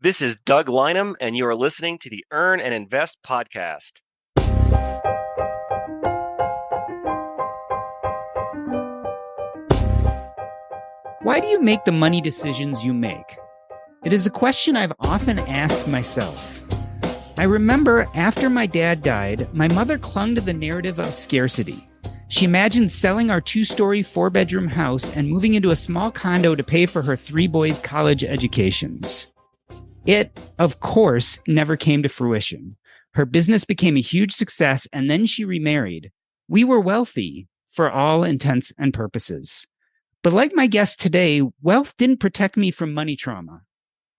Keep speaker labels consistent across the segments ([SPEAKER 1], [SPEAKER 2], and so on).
[SPEAKER 1] This is Doug Lynam, and you are listening to the Earn and Invest podcast.
[SPEAKER 2] Why do you make the money decisions you make? It is a question I've often asked myself. I remember after my dad died, my mother clung to the narrative of scarcity. She imagined selling our 2-story, 4-bedroom house and moving into a small condo to pay for her 3 boys' college educations. It, of course, never came to fruition. Her business became a huge success, and then she remarried. We were wealthy, for all intents and purposes. But like my guest today, wealth didn't protect me from money trauma.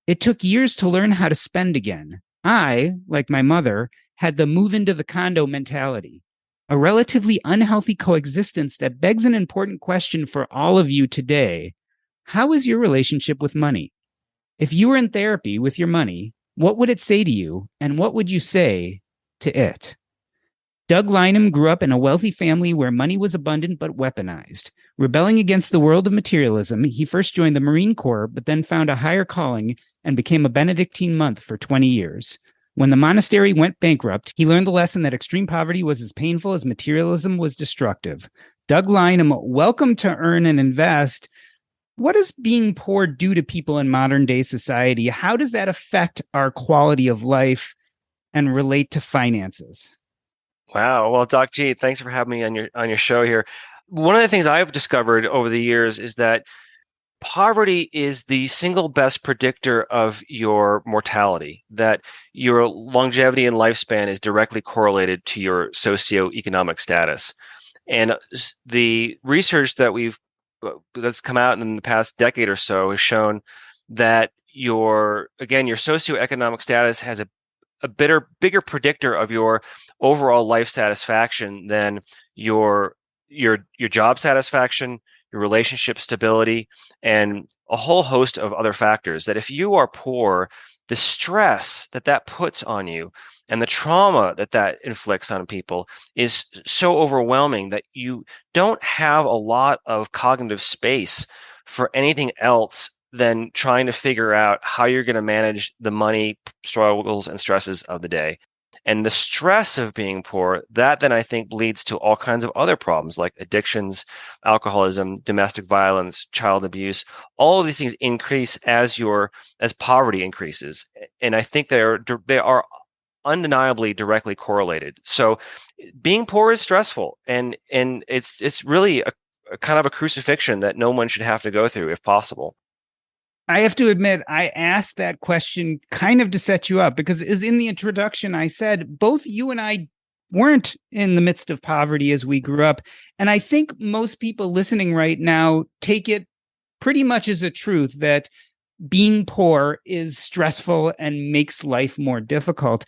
[SPEAKER 2] It took years to learn how to spend again. I, like my mother, had the move into the condo mentality, a relatively unhealthy coexistence that begs an important question for all of you today. How is your relationship with money? If you were in therapy with your money, what would it say to you, and what would you say to it? Doug Lynam grew up in a wealthy family where money was abundant but weaponized. Rebelling against the world of materialism, he first joined the Marine Corps, but then found a higher calling and became a Benedictine monk for 20 years. When the monastery went bankrupt, he learned the lesson that extreme poverty was as painful as materialism was destructive. Doug Lynam, welcome to Earn and Invest. What does being poor do to people in modern day society? How does that affect our quality of life and relate to finances?
[SPEAKER 1] Wow. Well, Doc G, thanks for having me on your show here. One of the things I've discovered over the years is that poverty is the single best predictor of your mortality, that your longevity and lifespan is directly correlated to your socioeconomic status. And the research that's come out in the past decade or so has shown that your socioeconomic status has a bigger predictor of your overall life satisfaction than your job satisfaction, your relationship stability, and a whole host of other factors. That if you are poor, the stress that puts on you and the trauma that inflicts on people is so overwhelming that you don't have a lot of cognitive space for anything else than trying to figure out how you're going to manage the money struggles and stresses of the day. And the stress of being poor, that then I think leads to all kinds of other problems like addictions, alcoholism, domestic violence, child abuse. All of these things increase as poverty increases. And I think they are undeniably directly correlated. So being poor is stressful, and it's really a kind of a crucifixion that no one should have to go through if possible.
[SPEAKER 2] I have to admit, I asked that question kind of to set you up because as in the introduction, I said both you and I weren't in the midst of poverty as we grew up. And I think most people listening right now take it pretty much as a truth that being poor is stressful and makes life more difficult.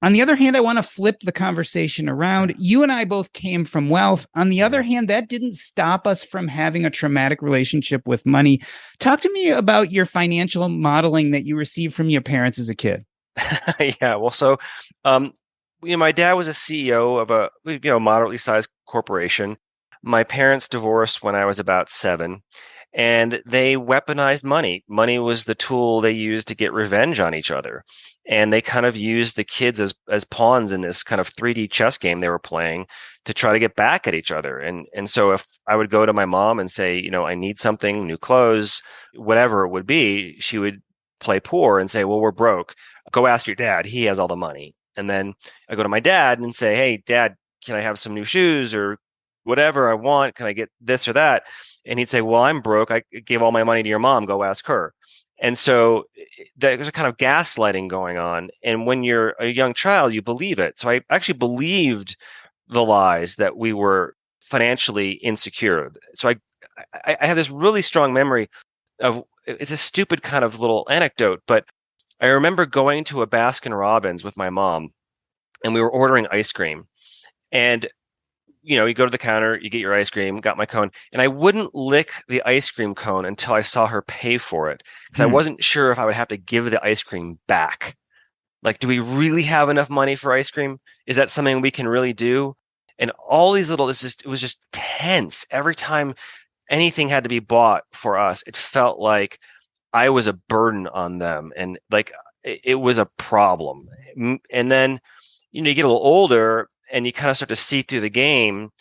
[SPEAKER 2] On the other hand, I want to flip the conversation around. You and I both came from wealth. On the other hand, that didn't stop us from having a traumatic relationship with money. Talk to me about your financial modeling that you received from your parents as a kid.
[SPEAKER 1] Yeah, well, so my dad was a CEO of a moderately sized corporation. My parents divorced when I was about 7. And they weaponized money. Money was the tool they used to get revenge on each other. And they kind of used the kids as pawns in this kind of 3D chess game they were playing to try to get back at each other. And so if I would go to my mom and say, I need something, new clothes, whatever it would be, she would play poor and say, well, we're broke. Go ask your dad. He has all the money. And then I go to my dad and say, hey, Dad, can I have some new shoes or whatever I want? Can I get this or that? And he'd say, well, I'm broke. I gave all my money to your mom. Go ask her. And so there's a kind of gaslighting going on. And when you're a young child, you believe it. So I actually believed the lies that we were financially insecure. So I have this really strong memory of, it's a stupid kind of little anecdote, but I remember going to a Baskin Robbins with my mom and we were ordering ice cream. And you go to the counter, you get your ice cream, got my cone, and I wouldn't lick the ice cream cone until I saw her pay for it because I wasn't sure if I would have to give the ice cream back. Like, do we really have enough money for ice cream? Is that something we can really do? And all these it was just tense. Every time anything had to be bought for us, it felt like I was a burden on them. And like, it was a problem. And then, you get a little older and you kind of start to see through the game,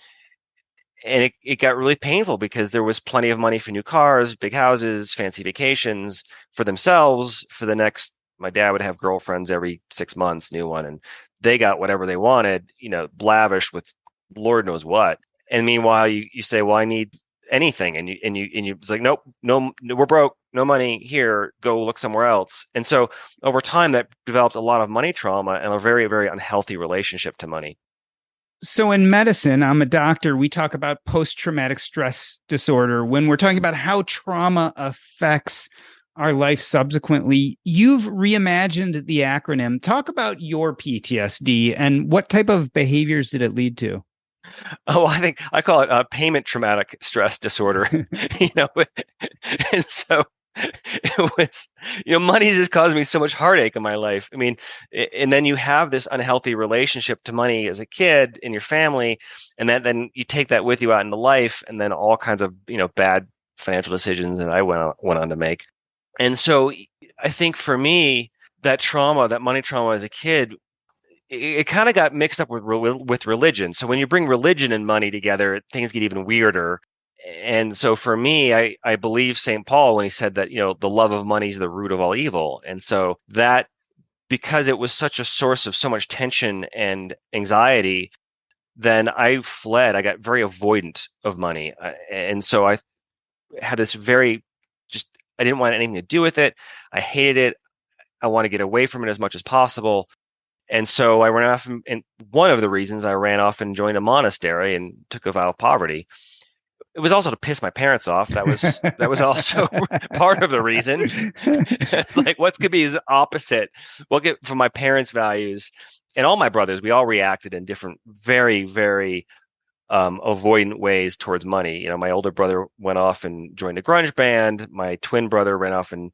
[SPEAKER 1] and it got really painful because there was plenty of money for new cars, big houses, fancy vacations for themselves. For the next, my dad would have girlfriends every 6 months, new one, and they got whatever they wanted, lavish with Lord knows what. And meanwhile, you say, well, I need anything, and you it's like, nope, no, we're broke, no money here, go look somewhere else. And so over time, that developed a lot of money trauma and a very, very unhealthy relationship to money.
[SPEAKER 2] So in medicine, I'm a doctor. We talk about post-traumatic stress disorder when we're talking about how trauma affects our life subsequently. You've reimagined the acronym. Talk about your PTSD and what type of behaviors did it lead to?
[SPEAKER 1] Oh, I think I call it payment traumatic stress disorder. you know, and so it was, money just caused me so much heartache in my life. I mean, and then you have this unhealthy relationship to money as a kid in your family, and then you take that with you out into life, and then all kinds of bad financial decisions that I went on to make. And so I think for me, that trauma, that money trauma as a kid, it kind of got mixed up with religion. So when you bring religion and money together, things get even weirder. And so for me, I believe St. Paul when he said that, the love of money is the root of all evil. And so that, because it was such a source of so much tension and anxiety, then I fled. I got very avoidant of money. And so I had this I didn't want anything to do with it. I hated it. I want to get away from it as much as possible. And so I ran off, and one of the reasons I ran off and joined a monastery and took a vow of poverty. It was also to piss my parents off. That was also part of the reason. It's like, what could be his opposite? What get from my parents' values, and all my brothers, we all reacted in different, very, very avoidant ways towards money. My older brother went off and joined a grunge band. My twin brother ran off and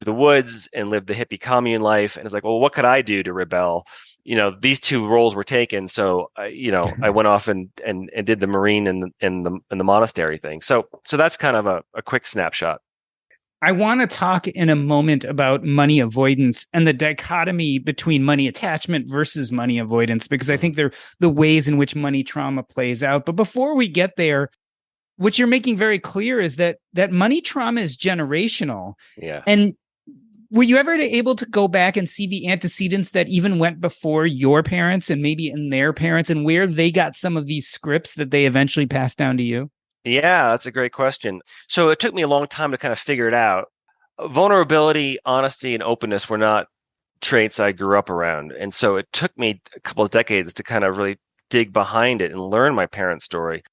[SPEAKER 1] the woods and lived the hippie commune life. And it's like, well, what could I do to rebel? These two roles were taken. So, I went off and did the Marine and the monastery thing. So that's kind of a quick snapshot.
[SPEAKER 2] I want to talk in a moment about money avoidance and the dichotomy between money attachment versus money avoidance, because I think they're the ways in which money trauma plays out. But before we get there, what you're making very clear is that money trauma is generational.
[SPEAKER 1] Yeah.
[SPEAKER 2] And were you ever able to go back and see the antecedents that even went before your parents and maybe in their parents, and where they got some of these scripts that they eventually passed down to you?
[SPEAKER 1] Yeah, that's a great question. So it took me a long time to kind of figure it out. Vulnerability, honesty, and openness were not traits I grew up around. And so it took me a couple of decades to kind of really dig behind it and learn my parents' story.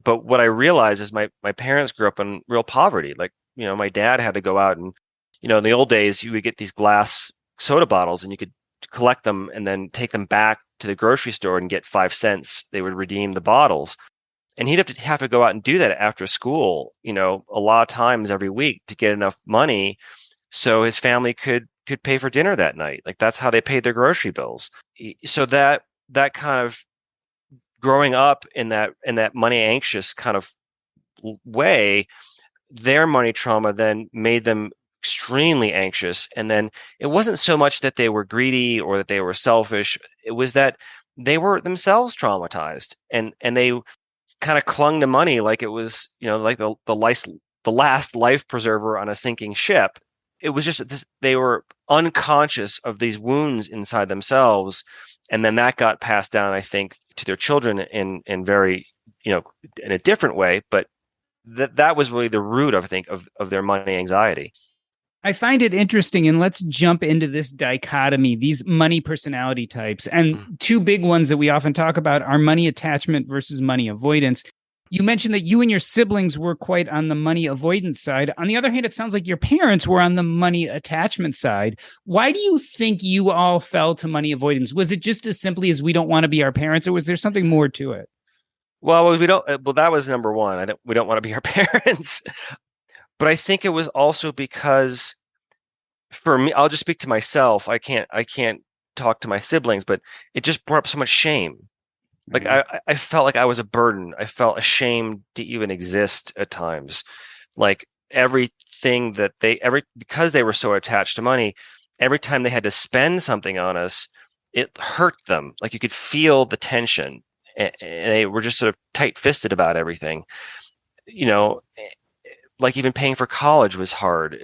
[SPEAKER 1] But what I realized is my parents grew up in real poverty. Like, my dad had to go out and, in the old days, you would get these glass soda bottles and you could collect them and then take them back to the grocery store and get 5 cents. They would redeem the bottles. And he'd have to go out and do that after school, a lot of times every week to get enough money so his family could pay for dinner that night. Like, that's how they paid their grocery bills. So that kind of growing up in that money anxious kind of way, their money trauma then made them extremely anxious. And then it wasn't so much that they were greedy or that they were selfish. It was that they were themselves traumatized, and they kind of clung to money like it was, like the last life preserver on a sinking ship. It was just this, they were unconscious of these wounds inside themselves. And then that got passed down, I think, to their children in very, in a different way. But that was really the root, I think, of their money anxiety.
[SPEAKER 2] I find it interesting, and let's jump into this dichotomy, these money personality types. And two big ones that we often talk about are money attachment versus money avoidance. You mentioned that you and your siblings were quite on the money avoidance side. On the other hand, it sounds like your parents were on the money attachment side. Why do you think you all fell to money avoidance? Was it just as simply as we don't want to be our parents, or was there something more to it?
[SPEAKER 1] Well, we don't. Well, that was number one. We don't want to be our parents. But I think it was also because, for me, I'll just speak to myself. I can't talk to my siblings, but it just brought up so much shame. Like, I felt like I was a burden. I felt ashamed to even exist at times. Like, everything that because they were so attached to money, every time they had to spend something on us, it hurt them. Like you could feel the tension, and they were just sort of tight-fisted about everything. You know, like even paying for college was hard.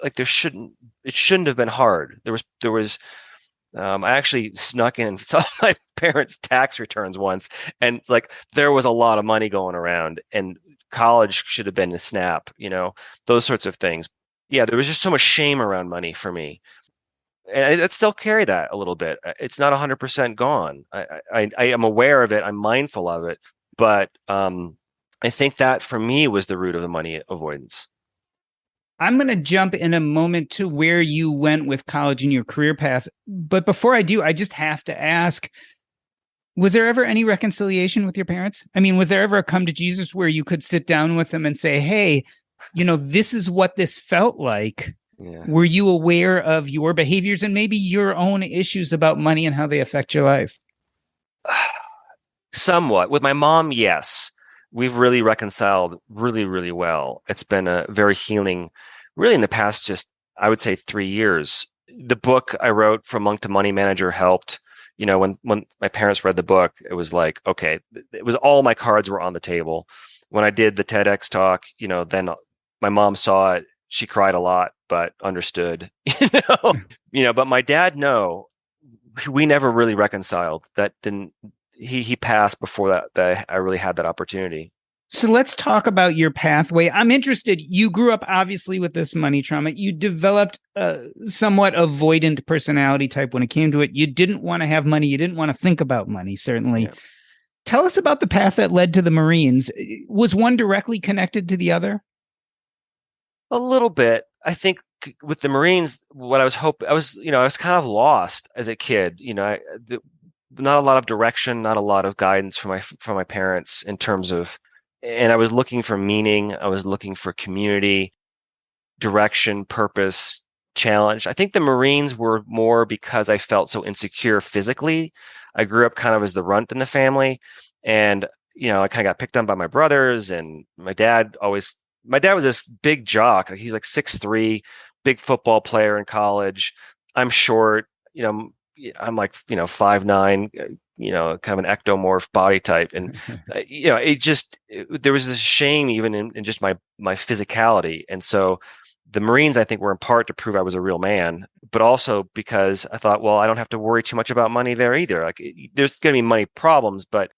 [SPEAKER 1] Like it shouldn't have been hard. There was I actually snuck in and saw my parents' tax returns once, and like there was a lot of money going around, and college should have been a snap, those sorts of things. Yeah, there was just so much shame around money for me. And I still carry that a little bit. It's not 100% gone. I am aware of it. I'm mindful of it, but I think that for me was the root of the money avoidance.
[SPEAKER 2] I'm going to jump in a moment to where you went with college and your career path. But before I do, I just have to ask, was there ever any reconciliation with your parents? I mean, was there ever a come to Jesus where you could sit down with them and say, hey, this is what this felt like.
[SPEAKER 1] Yeah.
[SPEAKER 2] Were you aware of your behaviors and maybe your own issues about money and how they affect your life?
[SPEAKER 1] Somewhat. With my mom, yes. We've really reconciled really, really well. It's been a very healing, really in the past, just I would say 3 years. The book I wrote From Monk to Money Manager helped. When my parents read the book, it was like, okay, it was all my cards were on the table. When I did the TEDx talk, then my mom saw it. She cried a lot, but understood, but my dad, no, we never really reconciled. That didn't, he passed before that I really had that opportunity.
[SPEAKER 2] So let's talk about your pathway. I'm interested. You grew up obviously with this money trauma. You developed a somewhat avoidant personality type when it came to it. You didn't want to have money. You didn't want to think about money, certainly.
[SPEAKER 1] Yeah.
[SPEAKER 2] Tell us about the path that led to the Marines. Was one directly connected to the other?
[SPEAKER 1] A little bit. I think with the Marines, what I was kind of lost as a kid. Not a lot of direction, not a lot of guidance from my parents in terms of, and I was looking for meaning. I was looking for community, direction, purpose, challenge. I think the Marines were more because I felt so insecure physically. I grew up kind of as the runt in the family, and I kind of got picked on by my brothers, and my dad was this big jock. Like, he's like 6'3", big football player in college. I'm short, I'm like, 5'9", kind of an ectomorph body type. And, there was this shame even in just my physicality. And so the Marines, I think, were in part to prove I was a real man, but also because I thought, well, I don't have to worry too much about money there either. Like, there's going to be money problems, but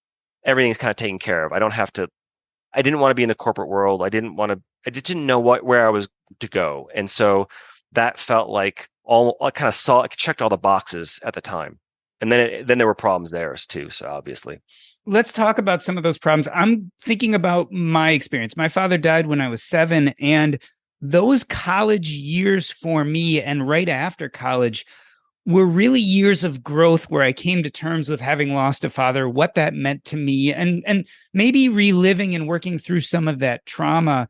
[SPEAKER 1] everything's kind of taken care of. I didn't want to be in the corporate world. I didn't know where I was to go. And so that felt like I kind of checked all the boxes at the time. And then there were problems there too. So obviously.
[SPEAKER 2] Let's talk about some of those problems. I'm thinking about my experience. My father died when I was 7, and those college years for me and right after college were really years of growth where I came to terms with having lost a father, what that meant to me, and maybe reliving and working through some of that trauma.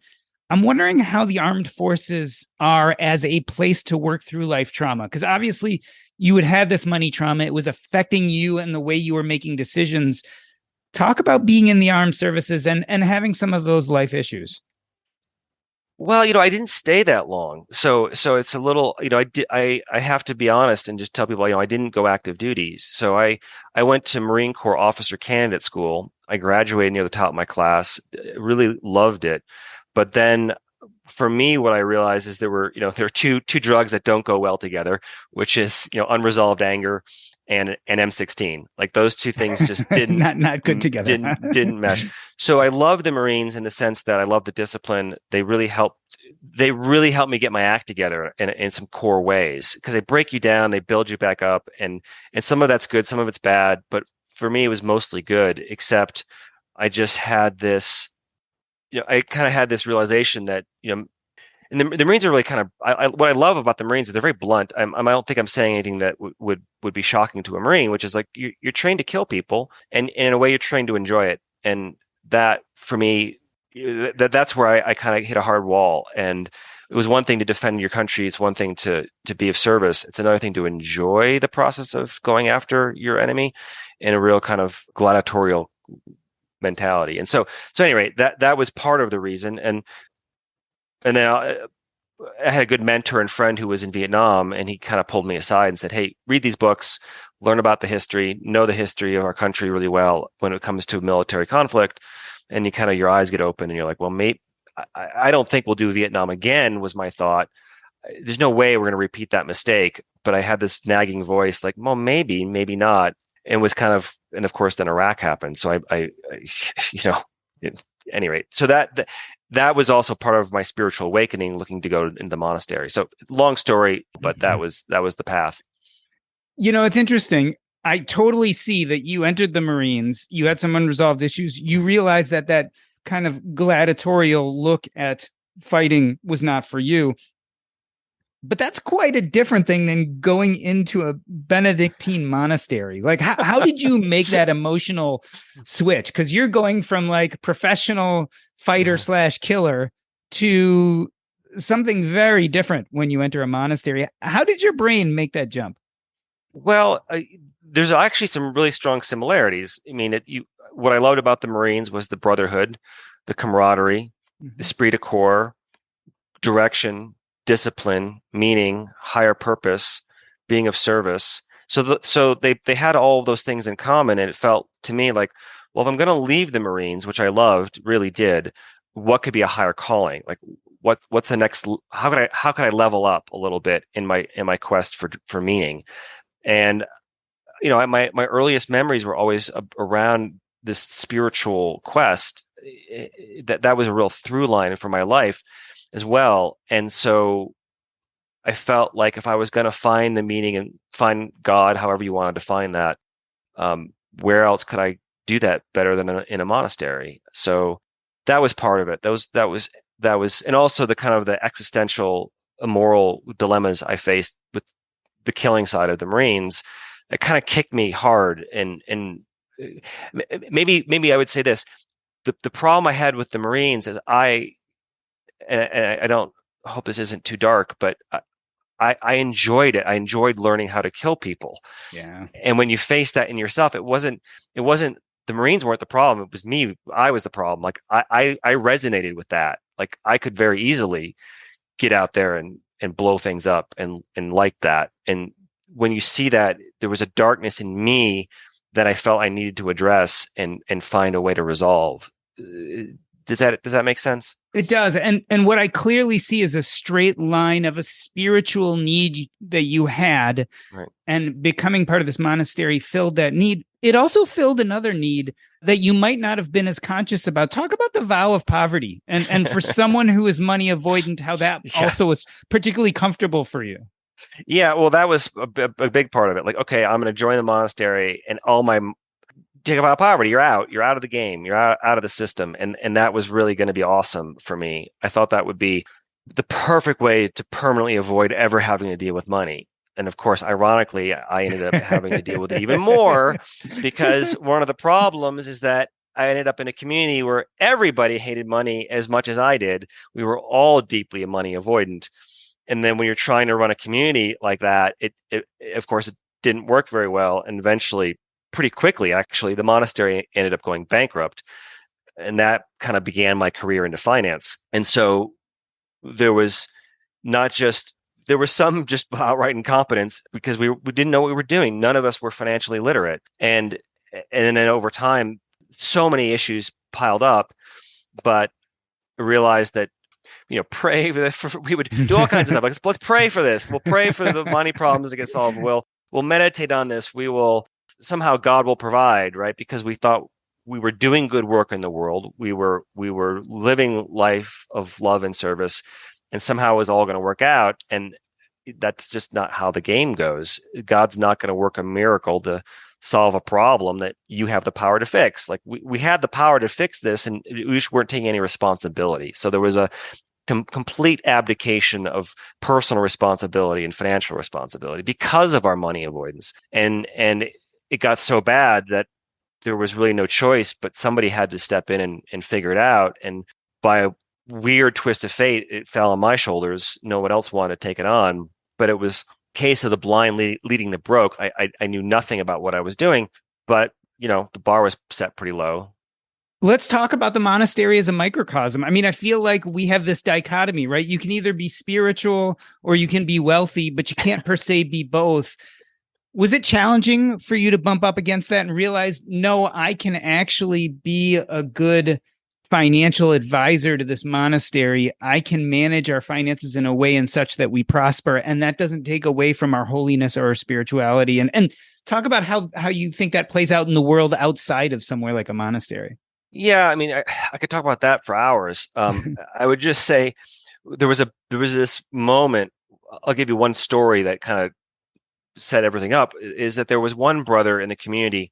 [SPEAKER 2] I'm wondering how the armed forces are as a place to work through life trauma, because obviously you had this money trauma. It was affecting you and the way you were making decisions. Talk about being in the armed services and having some of those life issues.
[SPEAKER 1] Well, I didn't stay that long. So it's a little, I have to be honest and just tell people, I didn't go active duties. So I went to Marine Corps Officer Candidate School. I graduated near the top of my class, really loved it. But then for me, what I realized is there were two drugs that don't go well together, which is, unresolved anger and M16. Like, those two things just didn't
[SPEAKER 2] not good together.
[SPEAKER 1] didn't mesh. So I love the Marines in the sense that I love the discipline. They really helped me get my act together in some core ways, because they break you down, they build you back up, and some of that's good, some of it's bad. But for me, it was mostly good, except I just had this, I kind of had this realization that, and the Marines are really kind of, what I love about the Marines is they're very blunt. I don't think I'm saying anything that would be shocking to a Marine, which is like, you're trained to kill people, and in a way you're trained to enjoy it. And that, for me, that's where I kind of hit a hard wall. And it was one thing to defend your country. It's one thing to be of service. It's another thing to enjoy the process of going after your enemy in a real kind of gladiatorial mentality. And so anyway, that was part of the reason. And then I had a good mentor and friend who was in Vietnam, and he kind of pulled me aside and said, "Hey, read these books, learn about the history, know the history of our country really well when it comes to military conflict." And you kind of your eyes get open, and you're like, "Well, maybe I don't think we'll do Vietnam again," was my thought. There's no way we're going to repeat that mistake. But I had this nagging voice, like, "Well, maybe, maybe not," and was kind of, and of course, then Iraq happened. So you know, at any rate, so that was also part of my spiritual awakening, looking to go into the monastery. So long story, but that was the path.
[SPEAKER 2] It's interesting. I totally see that you entered the Marines, you had some unresolved issues, you realized that kind of gladiatorial look at fighting was not for you. But that's quite a different thing than going into a Benedictine monastery. Like, how did you make that emotional switch? Because you're going from like professional fighter slash killer to something very different when you enter a monastery. How did your brain make that jump?
[SPEAKER 1] Well, there's actually some really strong similarities. I mean, what I loved about the Marines was the brotherhood, the camaraderie, the esprit de corps, direction, discipline, meaning, higher purpose, being of service. So they had all of those things in common, and it felt to me like, well, if I'm going to leave the Marines, which I loved, really did, what could be a higher calling? Like, what's the next? How could I level up a little bit in my quest for meaning? And my earliest memories were always around this spiritual quest. That was a real through line for my life as well. And so I felt like if I was going to find the meaning and find God, however you want to define that, where else could I do that better than in a monastery? So that was part of it. That was, and also the kind of the existential, moral dilemmas I faced with the killing side of the Marines. It kind of kicked me hard, and maybe I would say this: the problem I had with the Marines is and I don't hope this isn't too dark, but I enjoyed it. I enjoyed learning how to kill people.
[SPEAKER 2] Yeah.
[SPEAKER 1] And when you face that in yourself, it wasn't the Marines weren't the problem. It was me. I was the problem. Like I resonated with that. Like I could very easily get out there and blow things up and like that. And when you see that, there was a darkness in me that I felt I needed to address and find a way to resolve. Does that make sense?
[SPEAKER 2] It does. And what I clearly see is a straight line of a spiritual need that you had,
[SPEAKER 1] Right.
[SPEAKER 2] and becoming part of this monastery filled that need. It also filled another need that you might not have been as conscious about. Talk about the vow of poverty. And for someone who is money avoidant, how that
[SPEAKER 1] Yeah.
[SPEAKER 2] also was particularly comfortable for you.
[SPEAKER 1] Yeah, well, that was a big part of it. Like, okay, I'm going to join the monastery, and all my take about poverty. You're out. You're out of the game. You're out of the system, and that was really going to be awesome for me. I thought that would be the perfect way to permanently avoid ever having to deal with money. And of course, ironically, I ended up having to deal with it even more because one of the problems is that I ended up in a community where everybody hated money as much as I did. We were all deeply money avoidant. And then when you're trying to run a community like that, it of course it didn't work very well. And eventually, pretty quickly, actually, the monastery ended up going bankrupt. And that kind of began my career into finance. And so there was not just there was some just outright incompetence because we didn't know what we were doing. None of us were financially literate. And then over time, so many issues piled up, but I realized that pray for this. We would do all kinds of stuff. Like, let's pray for this. We'll pray for the money problems to get solved. We'll meditate on this. We will somehow God will provide, right? Because we thought we were doing good work in the world. We were living life of love and service, and somehow it was all going to work out. And that's just not how the game goes. God's not going to work a miracle to solve a problem that you have the power to fix. Like we had the power to fix this, and we just weren't taking any responsibility. So there was a complete abdication of personal responsibility and financial responsibility because of our money avoidance. And it got so bad that there was really no choice, but somebody had to step in and figure it out. And by a weird twist of fate, it fell on my shoulders. No one else wanted to take it on, but it was a case of the blind leading the broke. I knew nothing about what I was doing, but the bar was set pretty low.
[SPEAKER 2] Let's talk about the monastery as a microcosm. I mean, I feel like we have this dichotomy, right? You can either be spiritual or you can be wealthy, but you can't per se be both. Was it challenging for you to bump up against that and realize, no, I can actually be a good financial advisor to this monastery? I can manage our finances in a way in such that we prosper, and that doesn't take away from our holiness or our spirituality. And talk about how you think that plays out in the world outside of somewhere like a monastery.
[SPEAKER 1] Yeah, I mean, I could talk about that for hours. I would just say there was this moment. I'll give you one story that kind of set everything up. Is that there was one brother in the community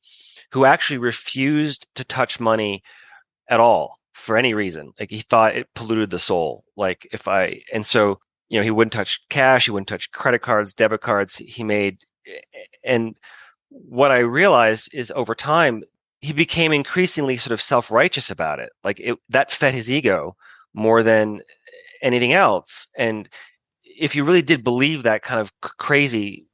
[SPEAKER 1] who actually refused to touch money at all for any reason. Like he thought it polluted the soul. And so, he wouldn't touch cash, he wouldn't touch credit cards, debit cards. And what I realized is over time, he became increasingly sort of self-righteous about it. That fed his ego more than anything else. And if you really did believe that kind of crazy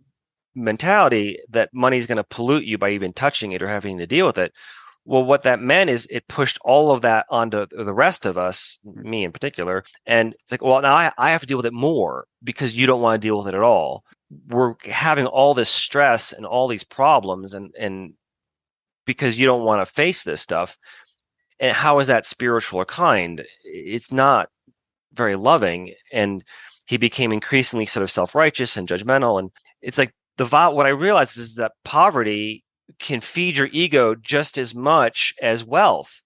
[SPEAKER 1] mentality that money's going to pollute you by even touching it or having to deal with it, well, what that meant is it pushed all of that onto the rest of us, me in particular. And it's like, well, now I have to deal with it more because you don't want to deal with it at all. We're having all this stress and all these problems and because you don't want to face this stuff. And how is that spiritual or kind? It's not very loving. And he became increasingly sort of self-righteous and judgmental. And it's like what I realized is that poverty can feed your ego just as much as wealth.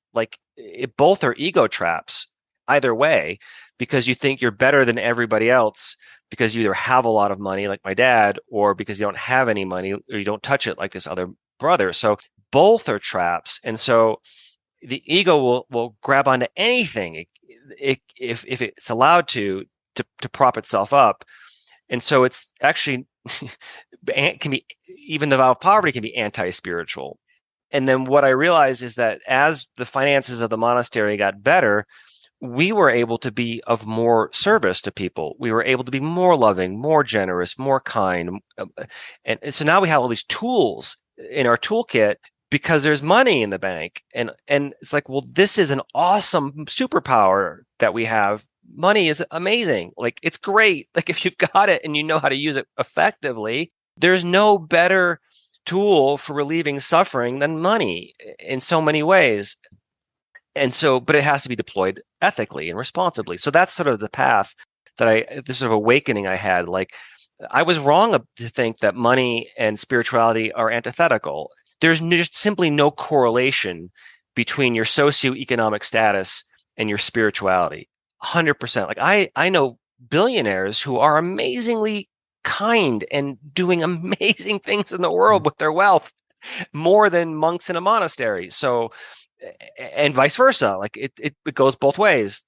[SPEAKER 1] Both are ego traps either way, because you think you're better than everybody else because you either have a lot of money like my dad, or because you don't have any money or you don't touch it like this other brother. So both are traps. And so the ego will grab onto anything if it's allowed to prop itself up. And so it's actually can be, even the vow of poverty can be anti-spiritual. And then what I realized is that as the finances of the monastery got better, we were able to be of more service to people. We were able to be more loving, more generous, more kind. And so now we have all these tools in our toolkit because there's money in the bank. And it's like, well, this is an awesome superpower that we have. Money is amazing. It's great. If you've got it and you know how to use it effectively, there's no better tool for relieving suffering than money in so many ways. And so, but it has to be deployed ethically and responsibly. So that's sort of the path this sort of awakening I had. I was wrong to think that money and spirituality are antithetical. There's just simply no correlation between your socioeconomic status and your spirituality. 100%. I know billionaires who are amazingly kind and doing amazing things in the world with their wealth, more than monks in a monastery. So, and vice versa. It goes both ways.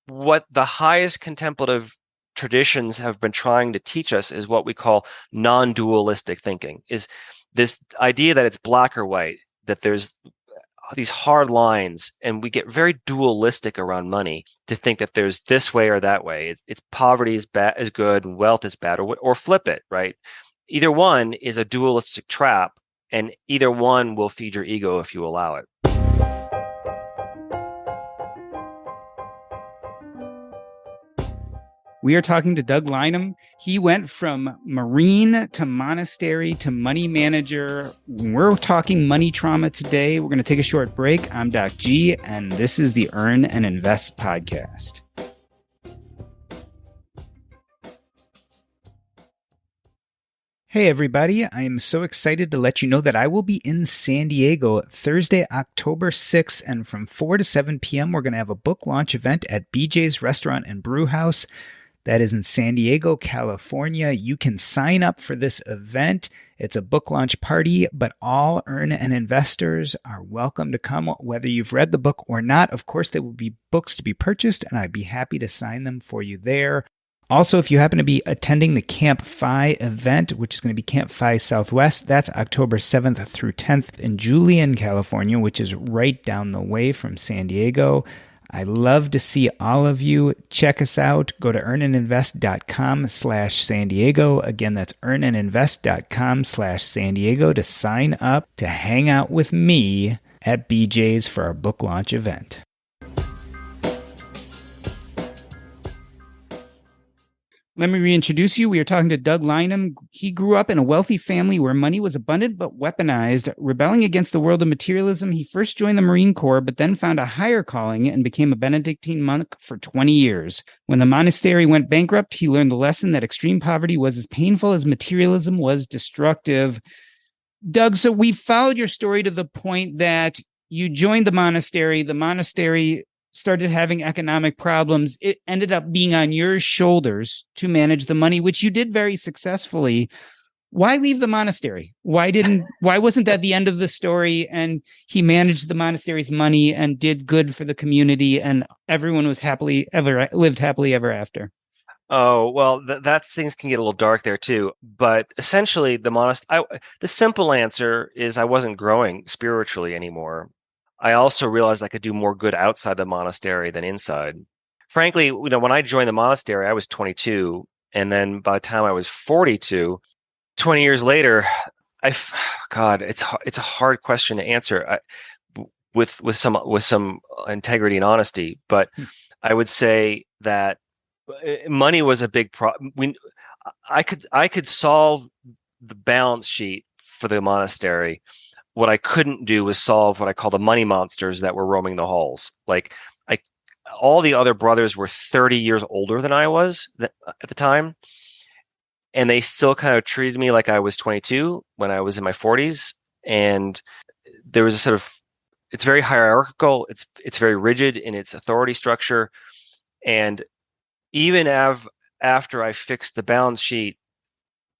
[SPEAKER 1] What the highest contemplative traditions have been trying to teach us is what we call non-dualistic thinking, is this idea that it's black or white, that there's these hard lines, and we get very dualistic around money to think that there's this way or that way. It's poverty is bad, is good, and wealth is bad, or flip it, right? Either one is a dualistic trap, and either one will feed your ego if you allow it.
[SPEAKER 2] We are talking to Doug Lynam. He went from Marine to monastery to money manager. We're talking money trauma today. We're going to take a short break. I'm Doc G, and this is the Earn and Invest podcast. Hey, everybody. I am so excited to let you know that I will be in San Diego Thursday, October 6th, and from 4 to 7 p.m., we're going to have a book launch event at BJ's Restaurant and Brew House. That is in San Diego, California. You can sign up for this event. It's a book launch party, but all Earn and investors are welcome to come, whether you've read the book or not. Of course, there will be books to be purchased, and I'd be happy to sign them for you there. Also, if you happen to be attending the Camp Phi event, which is going to be Camp Phi Southwest, that's October 7th through 10th in Julian, California, which is right down the way from San Diego. I love to see all of you. Check us out. Go to earnandinvest.com/San Diego. Again, that's earnandinvest.com/San Diego to sign up to hang out with me at BJ's for our book launch event. Let me reintroduce you. We are talking to Doug Lynam. He grew up in a wealthy family where money was abundant but weaponized. Rebelling against the world of materialism, he first joined the Marine Corps, but then found a higher calling and became a Benedictine monk for 20 years. When the monastery went bankrupt, he learned the lesson that extreme poverty was as painful as materialism was destructive. Doug, so we followed your story to the point that you joined the monastery. The monastery started having economic problems. It ended up being on your shoulders to manage the money, which you did very successfully. Why leave the monastery? Why wasn't that the end of the story? And he managed the monastery's money and did good for the community, and everyone was lived happily ever after.
[SPEAKER 1] Oh, well, that things can get a little dark there too. But essentially, the simple answer is I wasn't growing spiritually anymore. I also realized I could do more good outside the monastery than inside. Frankly, when I joined the monastery, I was 22, and then by the time I was 42, 20 years later, God, it's a hard question to answer with some integrity and honesty. But I would say that money was a big problem. I could solve the balance sheet for the monastery. What I couldn't do was solve what I call the money monsters that were roaming the halls. All the other brothers were 30 years older than I was at the time, and they still kind of treated me like I was 22 when I was in my 40s. And there was a sort of, it's very hierarchical. It's very rigid in its authority structure. And even after I fixed the balance sheet,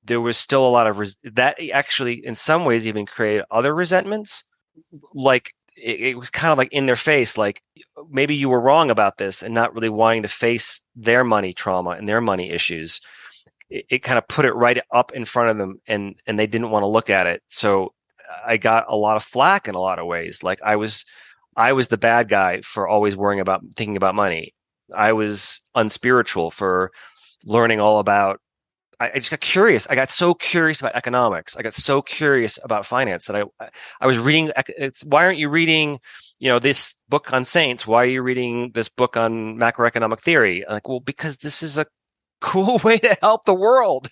[SPEAKER 1] there was still a lot of that actually in some ways even created other resentments. Like it was kind of like in their face, like maybe you were wrong about this, and not really wanting to face their money trauma and their money issues. It kind of put it right up in front of them, and they didn't want to look at it. So I got a lot of flack in a lot of ways. Like I was the bad guy for always thinking about money. I was unspiritual for learning all about. I just got curious. I got so curious about economics. I got so curious about finance that I was reading. Why aren't you reading, this book on saints? Why are you reading this book on macroeconomic theory? I'm like, well, because this is a cool way to help the world,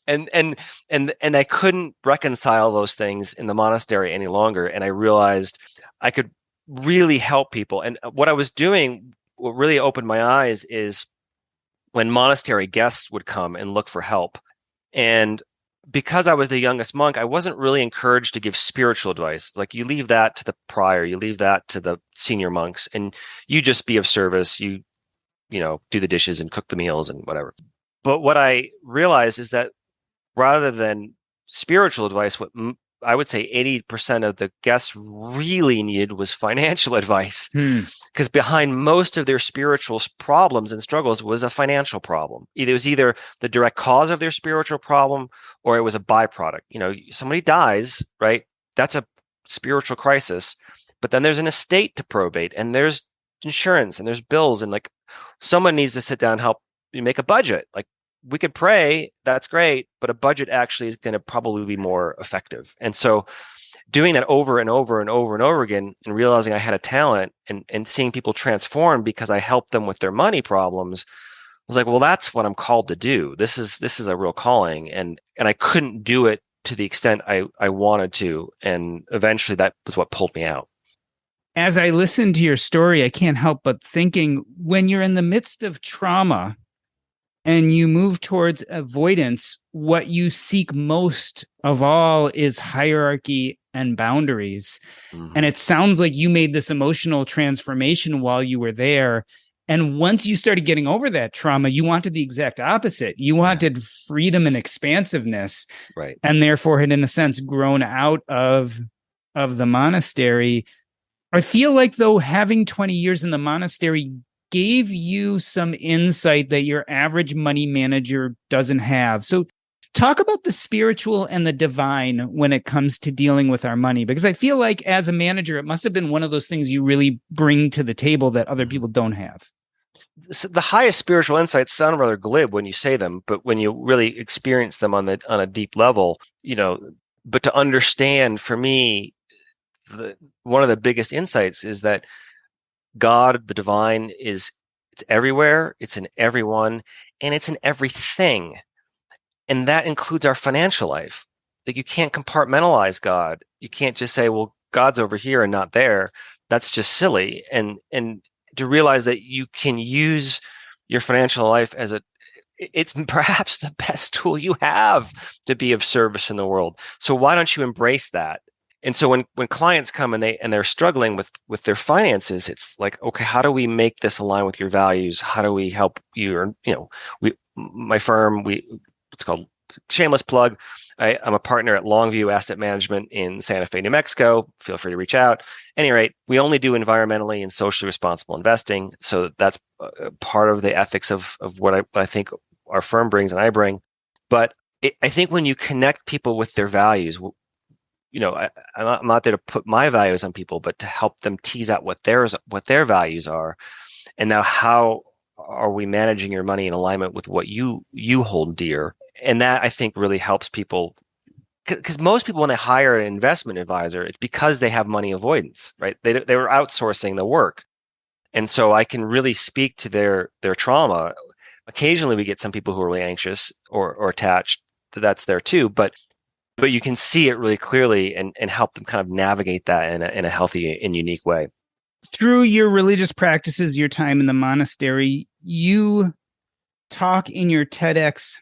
[SPEAKER 1] and I couldn't reconcile those things in the monastery any longer. And I realized I could really help people. And what I was doing, what really opened my eyes, is when monastery guests would come and look for help. And because I was the youngest monk, I wasn't really encouraged to give spiritual advice. Like, you leave that to the prior, you leave that to the senior monks, and you just be of service. You do the dishes and cook the meals and whatever. But what I realized is that rather than spiritual advice, what I would say 80% of the guests really needed was financial advice. Because behind most of their spiritual problems and struggles was a financial problem. It was either the direct cause of their spiritual problem, or it was a byproduct. Somebody dies, right? That's a spiritual crisis. But then there's an estate to probate, and there's insurance, and there's bills, and like someone needs to sit down and help you make a budget. Like, we could pray, that's great, but a budget actually is going to probably be more effective. And so doing that over and over and over and over again, and realizing I had a talent, and seeing people transform because I helped them with their money problems, I was like, well, that's what I'm called to do. This is a real calling. And I couldn't do it to the extent I wanted to. And eventually that was what pulled me out.
[SPEAKER 2] As I listen to your story, I can't help but thinking, when you're in the midst of trauma and you move towards avoidance, what you seek most of all is hierarchy and boundaries. Mm-hmm. And it sounds like you made this emotional transformation while you were there. And once you started getting over that trauma, you wanted the exact opposite. You wanted freedom and expansiveness.
[SPEAKER 1] Right.
[SPEAKER 2] And therefore had, in a sense, grown out of the monastery. I feel like, though, having 20 years in the monastery gave you some insight that your average money manager doesn't have. So talk about the spiritual and the divine when it comes to dealing with our money, because I feel like as a manager, it must have been one of those things you really bring to the table that other people don't have.
[SPEAKER 1] The highest spiritual insights sound rather glib when you say them, but when you really experience them on a deep level, but to understand, for me, one of the biggest insights is that God, the divine, it's everywhere, it's in everyone, and it's in everything. And that includes our financial life. Like, you can't compartmentalize God. You can't just say, well, God's over here and not there. That's just silly. And to realize that you can use your financial life it's perhaps the best tool you have to be of service in the world. So why don't you embrace that? And so when clients come and they're struggling with their finances, it's like, okay, how do we make this align with your values? How do we help you? Or, my firm, it's called, shameless plug. I'm a partner at Longview Asset Management in Santa Fe, New Mexico. Feel free to reach out. At any rate, we only do environmentally and socially responsible investing. So that's part of the ethics of what I think our firm brings and I bring. But I think when you connect people with their values, I'm not there to put my values on people, but to help them tease out what their values are. And now, how are we managing your money in alignment with what you hold dear? And that, I think, really helps people, because most people, when they hire an investment advisor, it's because they have money avoidance, right? They were outsourcing the work. And so I can really speak to their trauma. Occasionally we get some people who are really anxious or attached. That's there too, but you can see it really clearly and help them kind of navigate that in a healthy and unique way.
[SPEAKER 2] Through your religious practices, your time in the monastery, you talk in your TEDx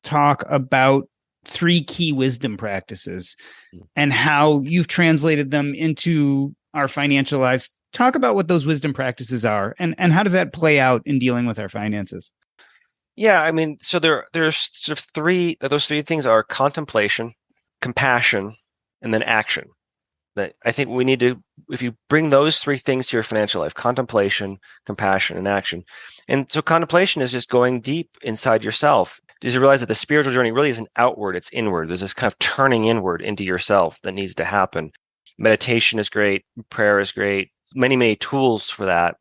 [SPEAKER 2] talk about 3 key wisdom practices and how you've translated them into our financial lives. Talk about what those wisdom practices are and how does that play out in dealing with our finances?
[SPEAKER 1] Yeah, I mean, so there's sort of those 3 things are contemplation, compassion, and then action. That I think we need to, if you bring those 3 things to your financial life: contemplation, compassion, and action. And so contemplation is just going deep inside yourself. Does you realize that the spiritual journey really isn't outward, it's inward. There's this kind of turning inward into yourself that needs to happen. Meditation is great, prayer is great, many tools for that.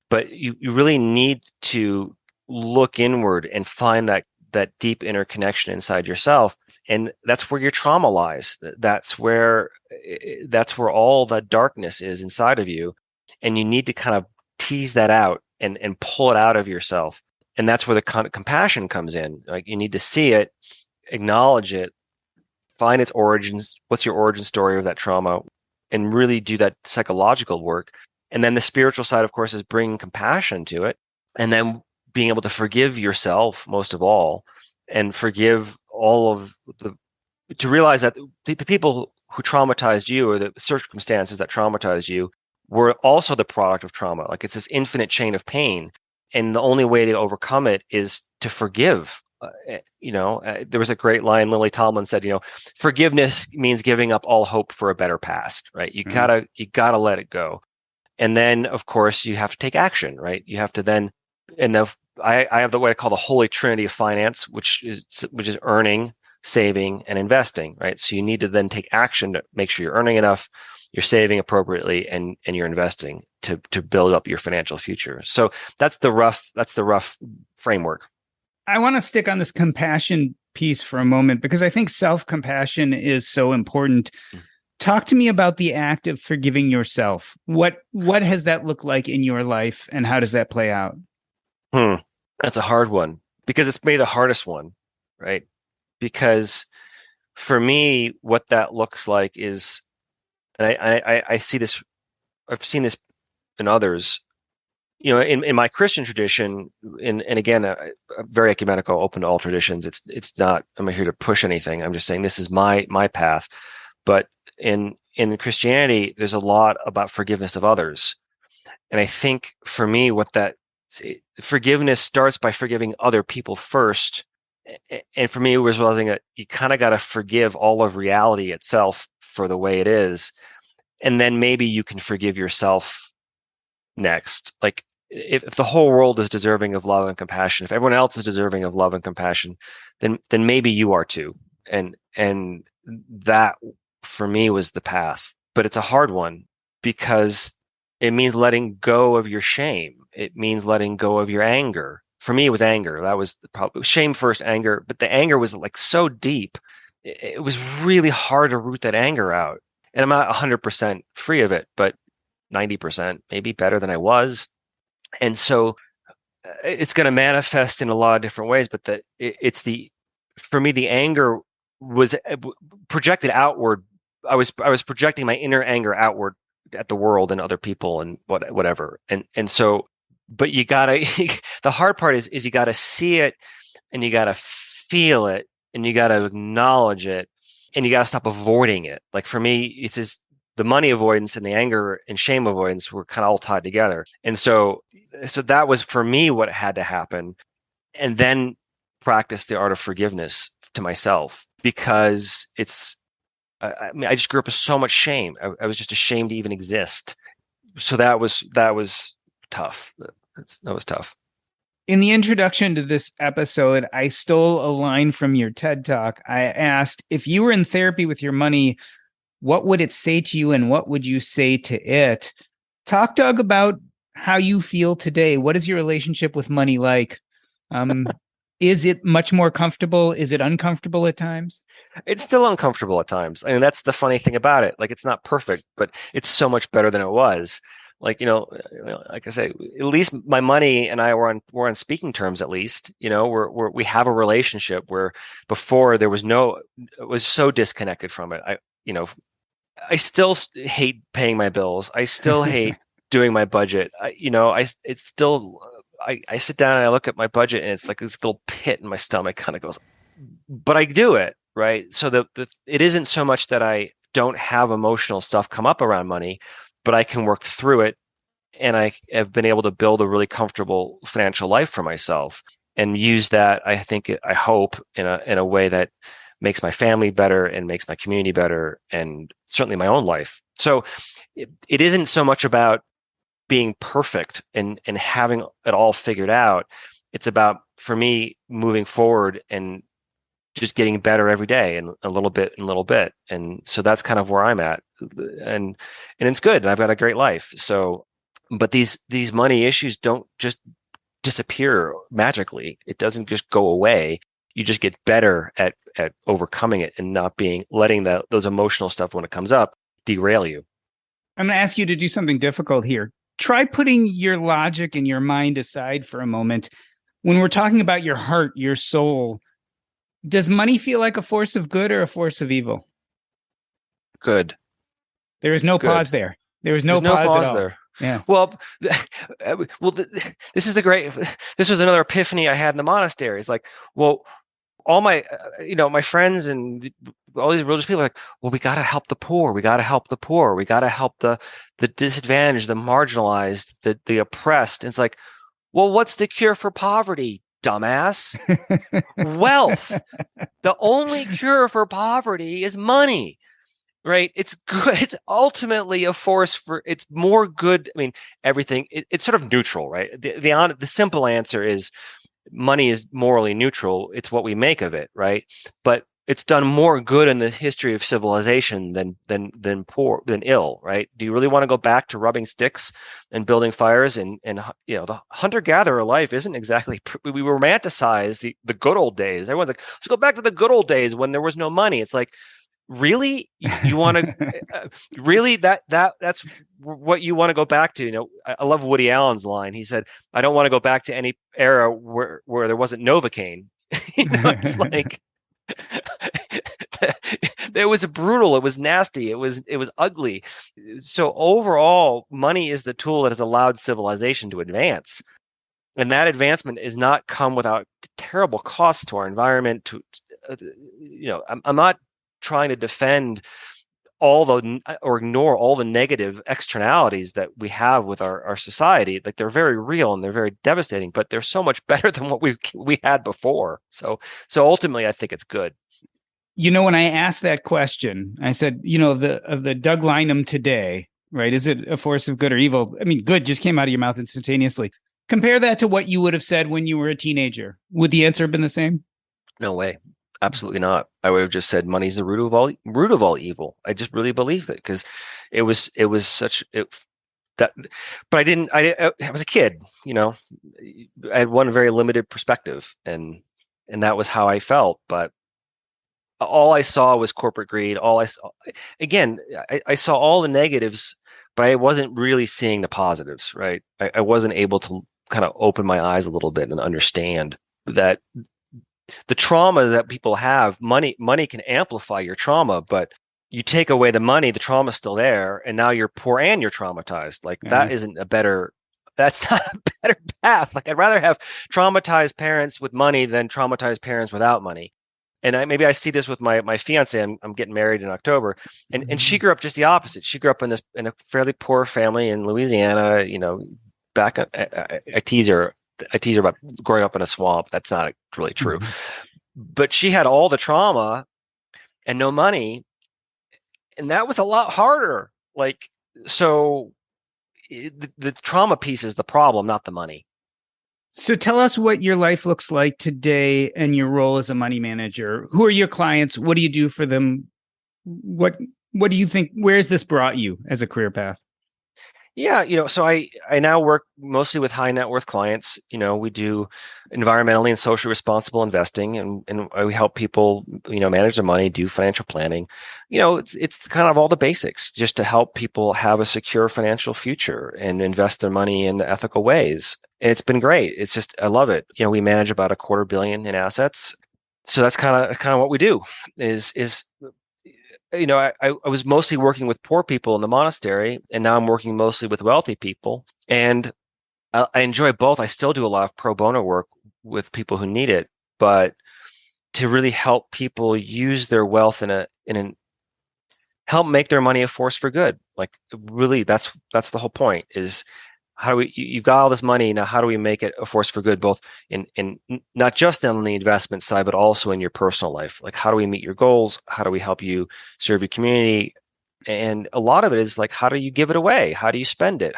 [SPEAKER 1] But you really need to look inward and find that deep inner connection inside yourself. And that's where your trauma lies. That's where all the darkness is inside of you. And you need to kind of tease that out and pull it out of yourself. And that's where the compassion comes in. Like, you need to see it, acknowledge it, find its origins. What's your origin story of that trauma? And really do that psychological work. And then the spiritual side, of course, is bringing compassion to it. And then being able to forgive yourself, most of all, and forgive all of to realize that the people who traumatized you, or the circumstances that traumatized you, were also the product of trauma. Like, it's this infinite chain of pain. And the only way to overcome it is to forgive. There was a great line Lily Tomlin said, forgiveness means giving up all hope for a better past, right? You gotta let it go. And then, of course, you have to take action, right? You have to then, I have what I call the holy trinity of finance, which is earning, saving, and investing, right? So you need to then take action to make sure you're earning enough, you're saving appropriately, and you're investing to build up your financial future. So that's the rough framework.
[SPEAKER 2] I want to stick on this compassion piece for a moment, because I think self-compassion is so important. Talk to me about the act of forgiving yourself. What has that looked like in your life, and how does that play out?
[SPEAKER 1] That's a hard one, because it's maybe the hardest one, right? Because for me, what that looks like is, and I see this, I've seen this in others, in my Christian tradition, and again, very ecumenical, open to all traditions. It's not, I'm not here to push anything. I'm just saying this is my path. But in Christianity, there's a lot about forgiveness of others. And I think for me, forgiveness starts by forgiving other people first. And for me, it was realizing that you kind of got to forgive all of reality itself for the way it is. And then maybe you can forgive yourself next. Like, if the whole world is deserving of love and compassion, if everyone else is deserving of love and compassion, then maybe you are too. And that for me was the path. But it's a hard one, because it means letting go of your shame. It means letting go of your anger. For me, it was anger. That was probably shame first, anger. But the anger was like so deep. It was really hard to root that anger out. And I'm not 100% free of it, but 90% maybe better than I was. And so it's going to manifest in a lot of different ways, but for me, the anger was projected outward. I was projecting my inner anger outward at the world and other people and whatever. And so, but you gotta, the hard part is you gotta see it and you gotta feel it and you gotta acknowledge it and you gotta stop avoiding it. Like for me, it's just the money avoidance and the anger and shame avoidance were kind of all tied together. And so that was for me what had to happen. And then practice the art of forgiveness to myself because I mean, I just grew up with so much shame. I was just ashamed to even exist. So that was tough. That was tough.
[SPEAKER 2] In the introduction to this episode, I stole a line from your TED Talk. I asked, if you were in therapy with your money, what would it say to you and what would you say to it? Talk, Doug, about how you feel today. What is your relationship with money like? Is it much more comfortable? Is it uncomfortable at times?
[SPEAKER 1] It's still uncomfortable at times. I mean, that's the funny thing about it. Like, it's not perfect, but it's so much better than it was. Like, like I say, at least my money and I were on speaking terms. At least, we have a relationship where before there was it was so disconnected from it. I still hate paying my bills. I still hate doing my budget. I sit down and I look at my budget and it's like this little pit in my stomach kind of goes, but I do it, right? So it isn't so much that I don't have emotional stuff come up around money, but I can work through it. And I have been able to build a really comfortable financial life for myself and use that, I hope, in a way that makes my family better and makes my community better and certainly my own life. So it isn't so much about being perfect and having it all figured out. It's about, for me, moving forward and just getting better every day and a little bit and a little bit. And so that's kind of where I'm at. And it's good. And I've got a great life. So, but these money issues don't just disappear magically. It doesn't just go away. You just get better at overcoming it and not letting those emotional stuff when it comes up derail you.
[SPEAKER 2] I'm going to ask you to do something difficult here. Try putting your logic and your mind aside for a moment. When we're talking about your heart, your soul, does money feel like a force of good or a force of evil?
[SPEAKER 1] Good.
[SPEAKER 2] There is no
[SPEAKER 1] Good.
[SPEAKER 2] pause there. There is no
[SPEAKER 1] There's
[SPEAKER 2] pause at all.
[SPEAKER 1] there.
[SPEAKER 2] Yeah.
[SPEAKER 1] Well, this was another epiphany I had in the monastery. It's like, well, all my, my friends and all these religious people are like, well, we got to help the poor. We got to help the poor. We got to help the disadvantaged, the marginalized, the oppressed. And it's like, well, what's the cure for poverty, dumbass? Wealth. The only cure for poverty is money. Right. It's good. It's ultimately a force it's more good. I mean, everything, it's sort of neutral, right? The simple answer is money is morally neutral. It's what we make of it. Right. But it's done more good in the history of civilization than ill. Right. Do you really want to go back to rubbing sticks and building fires and the hunter-gatherer life isn't exactly, we romanticize the good old days. Everyone's like, let's go back to the good old days when there was no money. It's like, really, you want to really that's what you want to go back to? I love Woody Allen's line. He said, I don't want to go back to any era where there wasn't Novocaine. It's like it was brutal, it was nasty, it was ugly. So overall, money is the tool that has allowed civilization to advance, and that advancement is not come without terrible costs to our environment. I'm not trying to defend or ignore all the negative externalities that we have with our society. Like, they're very real and they're very devastating, but they're so much better than what we had before. So ultimately, I think it's good.
[SPEAKER 2] When I asked that question, I said, of the Doug Lynam today, right? Is it a force of good or evil? I mean, good just came out of your mouth instantaneously. Compare that to what you would have said when you were a teenager. Would the answer have been the same?
[SPEAKER 1] No way. Absolutely not. I would have just said money's the root of all evil. I just really believe it because it was such that. But I didn't. I was a kid. I had one very limited perspective, and that was how I felt. But all I saw was corporate greed. All I saw, again, I saw all the negatives, but I wasn't really seeing the positives, right? I wasn't able to kind of open my eyes a little bit and understand that the trauma that people have, money can amplify your trauma, but you take away the money, the trauma's still there, and now you're poor and you're traumatized. Like
[SPEAKER 2] Yeah.
[SPEAKER 1] that isn't a better that's not a better path. Like I'd rather have traumatized parents with money than traumatized parents without money. And maybe I see this with my fiance. I'm getting married in October, and she grew up just the opposite. She grew up in a fairly poor family in Louisiana. Back I tease her. I tease her about growing up in a swamp. That's not really true.
[SPEAKER 2] Mhm.
[SPEAKER 1] But she had all the trauma and no money, and that was a lot harder. Like so, the trauma piece is the problem, not the money.
[SPEAKER 2] So tell us what your life looks like today and your role as a money manager. Who are your clients? What do you do for them? What what do you think? Where has this brought you as a career path?
[SPEAKER 1] Yeah, so I now work mostly with high net worth clients. We do environmentally and socially responsible investing, and we help people, manage their money, do financial planning. It's kind of all the basics just to help people have a secure financial future and invest their money in ethical ways. And it's been great. It's just I love it. We manage about $250 million in assets. So that's kind of what we do is I was mostly working with poor people in the monastery, and now I'm working mostly with wealthy people. And I enjoy both. I still do a lot of pro bono work with people who need it, but to really help people use their wealth help make their money a force for good. Like really, that's the whole point. Is how do you've got all this money now, how do we make it a force for good, both in not just on the investment side but also in your personal life? Like how do we meet your goals, how do we help you serve your community? And a lot of it is like, how do you give it away, how do you spend it,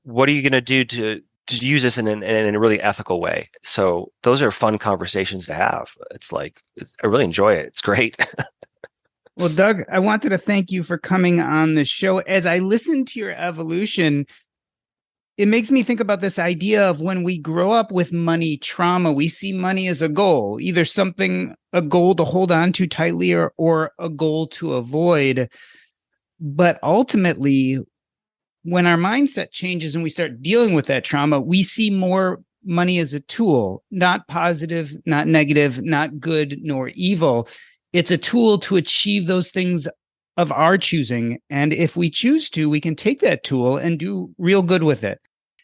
[SPEAKER 1] what are you going to do to use this in a really ethical way? So those are fun conversations to have. It's like I really enjoy it. It's great.
[SPEAKER 2] Well, Doug, I wanted to thank you for coming on the show. As I listen to your evolution, it makes me think about this idea of when we grow up with money trauma, we see money as a goal, either a goal to hold on to tightly or a goal to avoid. But ultimately, when our mindset changes and we start dealing with that trauma, we see more money as a tool, not positive, not negative, not good nor evil. It's a tool to achieve those things of our choosing. And if we choose to, we can take that tool and do real good with it.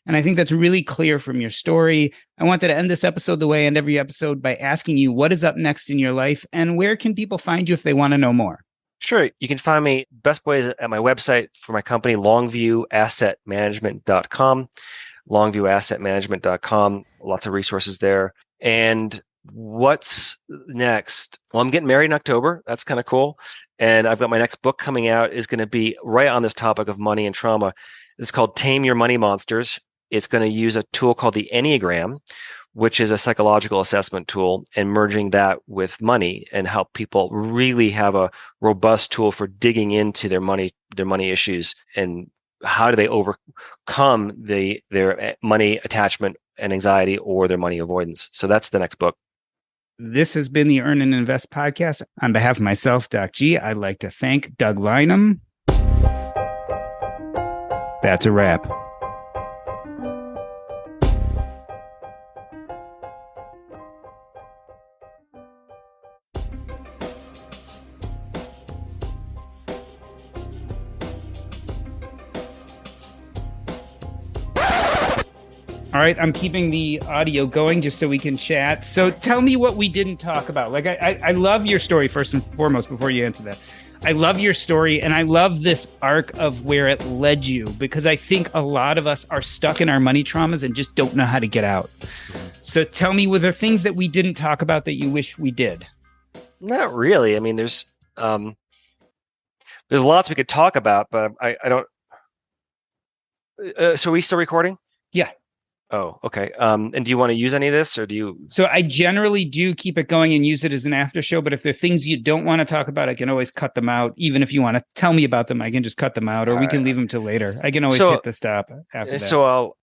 [SPEAKER 2] And I think that's really clear from your story. I wanted to end this episode the way I end every episode by asking you what is up next in your life and where can people find you if they want to know more?
[SPEAKER 1] Sure. You can find me best ways at my website for my company, longviewassetmanagement.com, longviewassetmanagement.com. Lots of resources there. And what's next? Well, I'm getting married in October. That's kind of cool. And I've got my next book coming out is going to be right on this topic of money and trauma. It's called Tame Your Money Monsters. It's going to use a tool called the Enneagram, which is a psychological assessment tool, and merging that with money and help people really have a robust tool for digging into their money issues and how do they overcome their money attachment and anxiety or their money avoidance. So that's the next book.
[SPEAKER 2] This has been the Earn and Invest podcast. On behalf of myself, Doc G, I'd like to thank Doug Lynam. That's a wrap. All right, I'm keeping the audio going just so we can chat. So tell me what we didn't talk about. Like, I love your story, first and foremost, before you answer that. I love your story, and I love this arc of where it led you, because I think a lot of us are stuck in our money traumas and just don't know how to get out. So tell me, were there things that we didn't talk about that you wish we did?
[SPEAKER 1] Not really. I mean, there's lots we could talk about, but I don't. So are we still recording?
[SPEAKER 2] Yeah.
[SPEAKER 1] Oh, okay. And do you want to use any of this, or do you?
[SPEAKER 2] So I generally do keep it going and use it as an after show. But if there are things you don't want to talk about, I can always cut them out. Even if you want to tell me about them, I can just cut them out, or we can leave them till later. I can always hit the stop after that.
[SPEAKER 1] So